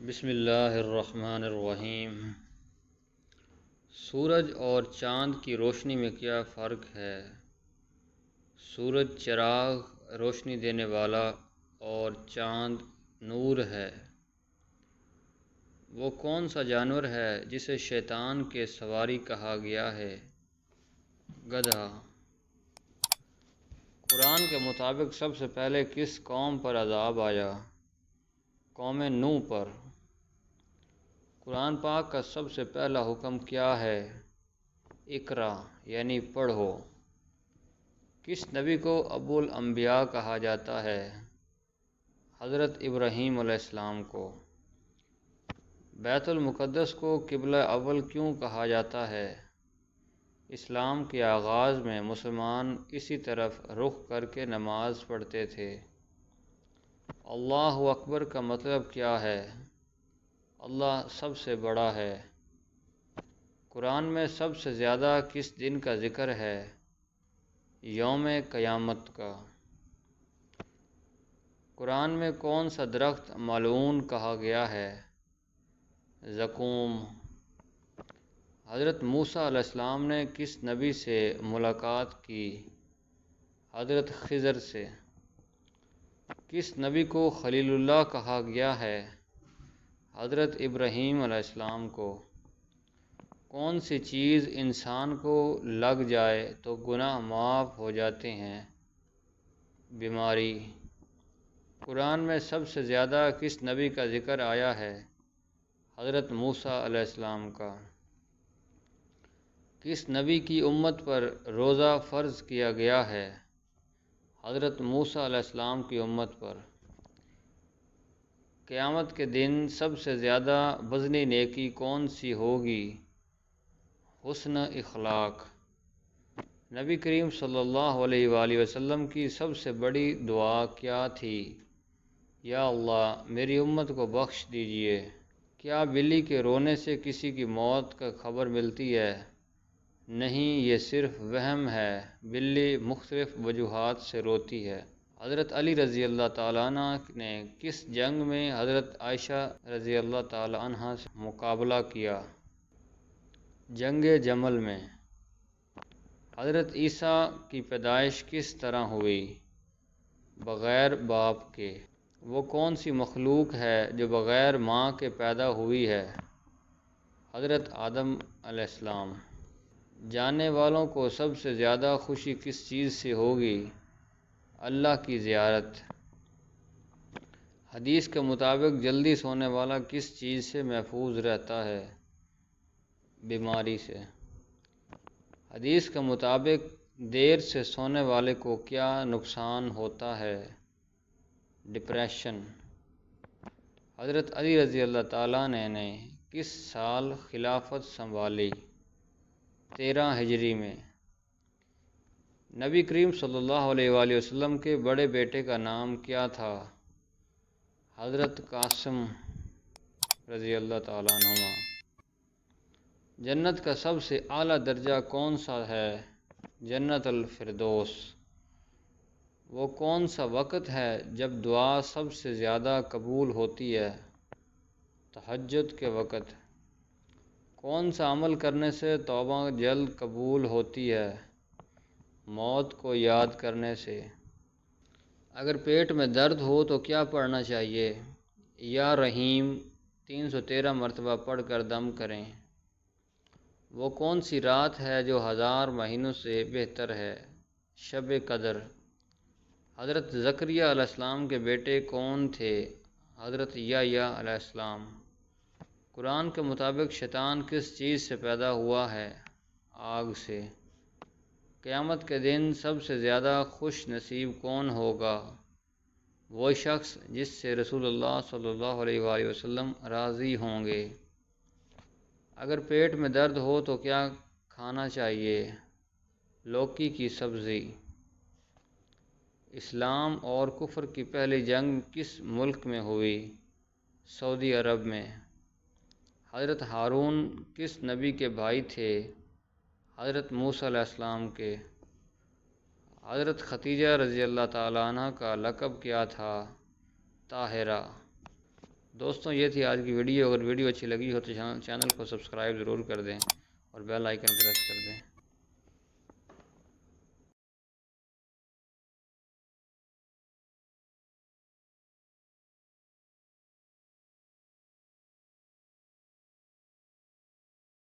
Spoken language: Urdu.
بسم اللہ الرحمن الرحیم۔ سورج اور چاند کی روشنی میں کیا فرق ہے؟ سورج چراغ روشنی دینے والا اور چاند نور ہے۔ وہ کون سا جانور ہے جسے شیطان کے سواری کہا گیا ہے؟ گدھا۔ قرآن کے مطابق سب سے پہلے کس قوم پر عذاب آیا؟ قوم نوح پر۔ قرآن پاک کا سب سے پہلا حکم کیا ہے؟ اقرا یعنی پڑھو۔ کس نبی کو ابو الانبیاء کہا جاتا ہے؟ حضرت ابراہیم علیہ السلام کو۔ بیت المقدس کو قبلہ اول کیوں کہا جاتا ہے؟ اسلام کے آغاز میں مسلمان اسی طرف رخ کر کے نماز پڑھتے تھے۔ اللہ اکبر کا مطلب کیا ہے؟ اللہ سب سے بڑا ہے۔ قرآن میں سب سے زیادہ کس دن کا ذکر ہے؟ یوم قیامت کا۔ قرآن میں کون سا درخت ملعون کہا گیا ہے؟ زقوم۔ حضرت موسیٰ علیہ السلام نے کس نبی سے ملاقات کی؟ حضرت خضر سے۔ کس نبی کو خلیل اللہ کہا گیا ہے؟ حضرت ابراہیم علیہ السلام کو۔ کون سی چیز انسان کو لگ جائے تو گناہ معاف ہو جاتے ہیں؟ بیماری۔ قرآن میں سب سے زیادہ کس نبی کا ذکر آیا ہے؟ حضرت موسیٰ علیہ السلام کا۔ کس نبی کی امت پر روزہ فرض کیا گیا ہے؟ حضرت موسیٰ علیہ السلام کی امت پر۔ قیامت کے دن سب سے زیادہ وزنی نیکی کون سی ہوگی؟ حسن اخلاق۔ نبی کریم صلی اللہ علیہ وآلہ وسلم کی سب سے بڑی دعا کیا تھی؟ یا اللہ میری امت کو بخش دیجیے۔ کیا بلی کے رونے سے کسی کی موت کا خبر ملتی ہے؟ نہیں، یہ صرف وہم ہے۔ بلی مختلف وجوہات سے روتی ہے۔ حضرت علی رضی اللہ تعالیٰ عنہ نے کس جنگ میں حضرت عائشہ رضی اللہ تعالیٰ عنہ سے مقابلہ کیا؟ جنگ جمل میں۔ حضرت عیسیٰ کی پیدائش کس طرح ہوئی؟ بغیر باپ کے۔ وہ کون سی مخلوق ہے جو بغیر ماں کے پیدا ہوئی ہے؟ حضرت آدم علیہ السلام۔ جاننے والوں کو سب سے زیادہ خوشی کس چیز سے ہوگی؟ اللہ کی زیارت۔ حدیث کے مطابق جلدی سونے والا کس چیز سے محفوظ رہتا ہے؟ بیماری سے۔ حدیث کے مطابق دیر سے سونے والے کو کیا نقصان ہوتا ہے؟ ڈپریشن۔ حضرت علی رضی اللہ تعالیٰ نے کس سال خلافت سنبھالی؟ 13 ہجری میں۔ نبی کریم صلی اللہ علیہ وآلہ وسلم کے بڑے بیٹے کا نام کیا تھا؟ حضرت قاسم رضی اللہ تعالیٰ عنہما۔ جنت کا سب سے اعلیٰ درجہ کون سا ہے؟ جنت الفردوس۔ وہ کون سا وقت ہے جب دعا سب سے زیادہ قبول ہوتی ہے؟ تہجد کے وقت۔ کون سا عمل کرنے سے توبہ جلد قبول ہوتی ہے؟ موت کو یاد کرنے سے۔ اگر پیٹ میں درد ہو تو کیا پڑھنا چاہیے؟ یا رحیم 313 مرتبہ پڑھ کر دم کریں۔ وہ کون سی رات ہے جو 1000 مہینوں سے بہتر ہے؟ شب قدر۔ حضرت زکریا علیہ السلام کے بیٹے کون تھے؟ حضرت یحییٰ علیہ السلام۔ قرآن کے مطابق شیطان کس چیز سے پیدا ہوا ہے؟ آگ سے۔ قیامت کے دن سب سے زیادہ خوش نصیب کون ہوگا؟ وہ شخص جس سے رسول اللہ صلی اللہ علیہ وآلہ وسلم راضی ہوں گے۔ اگر پیٹ میں درد ہو تو کیا کھانا چاہیے؟ لوکی کی سبزی۔ اسلام اور کفر کی پہلی جنگ کس ملک میں ہوئی؟ سعودی عرب میں۔ حضرت ہارون کس نبی کے بھائی تھے؟ حضرت موسیٰ علیہ السلام کے۔ حضرت ختیجہ رضی اللہ تعالیٰ عنہ کا لقب کیا تھا؟ طاہرہ۔ دوستوں یہ تھی آج کی ویڈیو. اگر ویڈیو اچھی لگی ہو تو چینل کو سبسکرائب ضرور کر دیں اور بیل آئیکن پریس کر دیں.